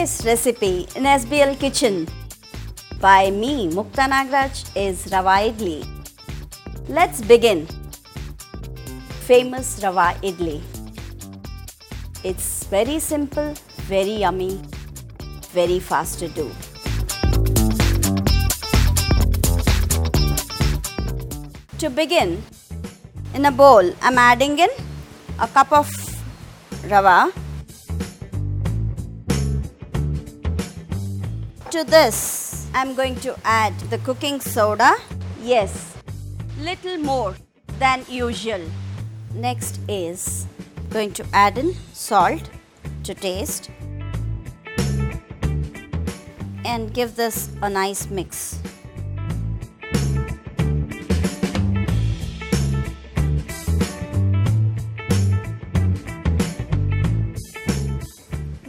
Today's recipe in SBL Kitchen by me, Mukta Nagaraj, is Rava Idli. Let's begin. Famous Rava Idli. It's very simple, very yummy, very fast to do. To begin, in a bowl, I'm adding in a cup of rava. To this, I'm going to add the cooking soda. Yes, little more than usual. Next is going to add in salt to taste and give this a nice mix.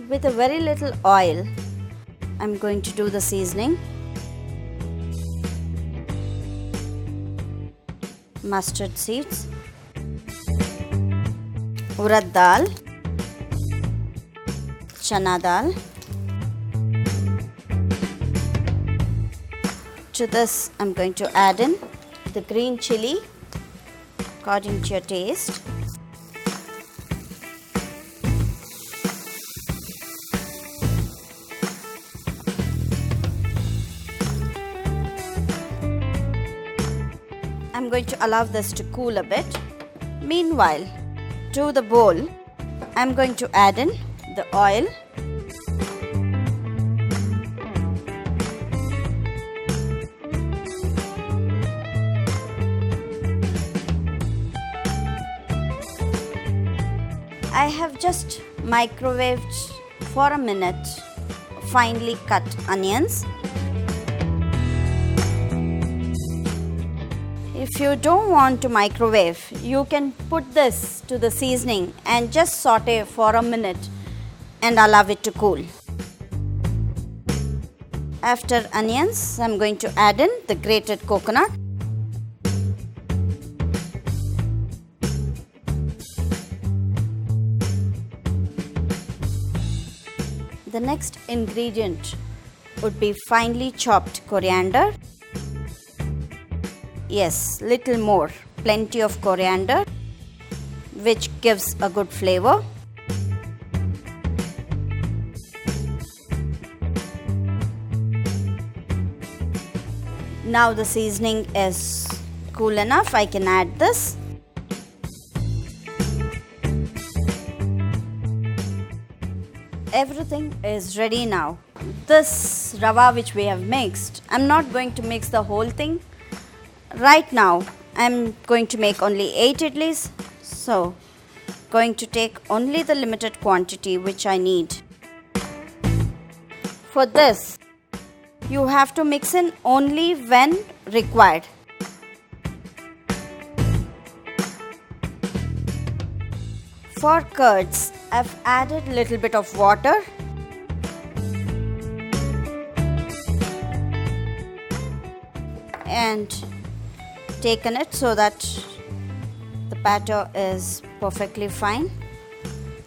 With a very little oil, I'm going to do the seasoning. Mustard seeds, Urad dal, Channa dal. To this, I'm going to add in the green chilli according to your taste. I'm going to allow this to cool a bit. Meanwhile, to the bowl, I'm going to add in the oil. I have just microwaved for a minute finely cut onions. If you don't want to microwave, you can put this to the seasoning and just saute for a minute and allow it to cool. After onions, I'm going to add in the grated coconut. The next ingredient would be finely chopped coriander. Yes, little more, plenty of coriander, which gives a good flavor. Now the seasoning is cool enough, I can add this. Everything is ready now. This rava which we have mixed, I'm not going to mix the whole thing. Right now, I'm going to make only 8 idlis, so going to take only the limited quantity which I need. For this, you have to mix in only when required. For curds, I've added little bit of water. And taken it so that the batter is perfectly fine.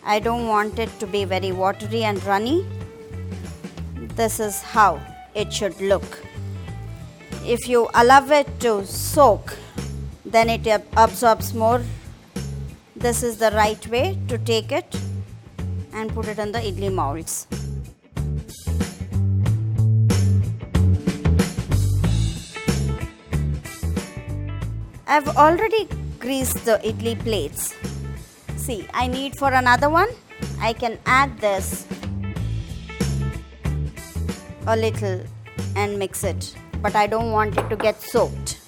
I don't want it to be very watery and runny. This is how it should look. If you allow it to soak, then it absorbs more. This is the right way to take it and put it in the idli molds. I've already greased the idli plates. See, I need for another one, I can add this a little and mix it, but I don't want it to get soaked.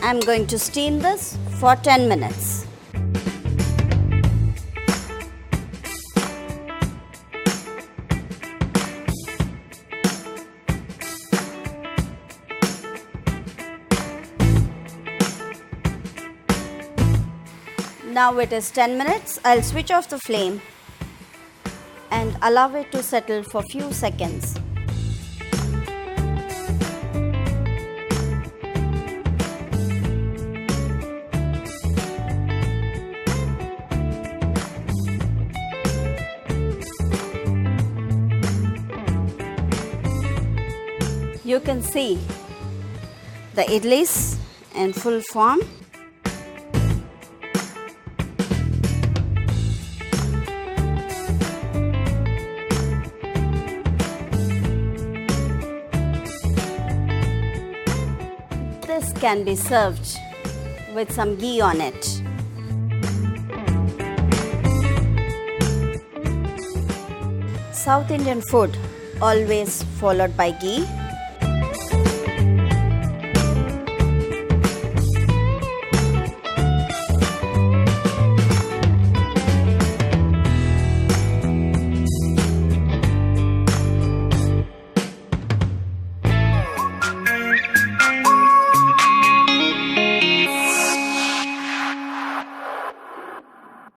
I'm going to steam this for 10 minutes. Now it is 10 minutes. I'll switch off the flame and allow it to settle for few seconds. You can see the idlis in full form. This can be served with some ghee on it. South Indian food always followed by ghee.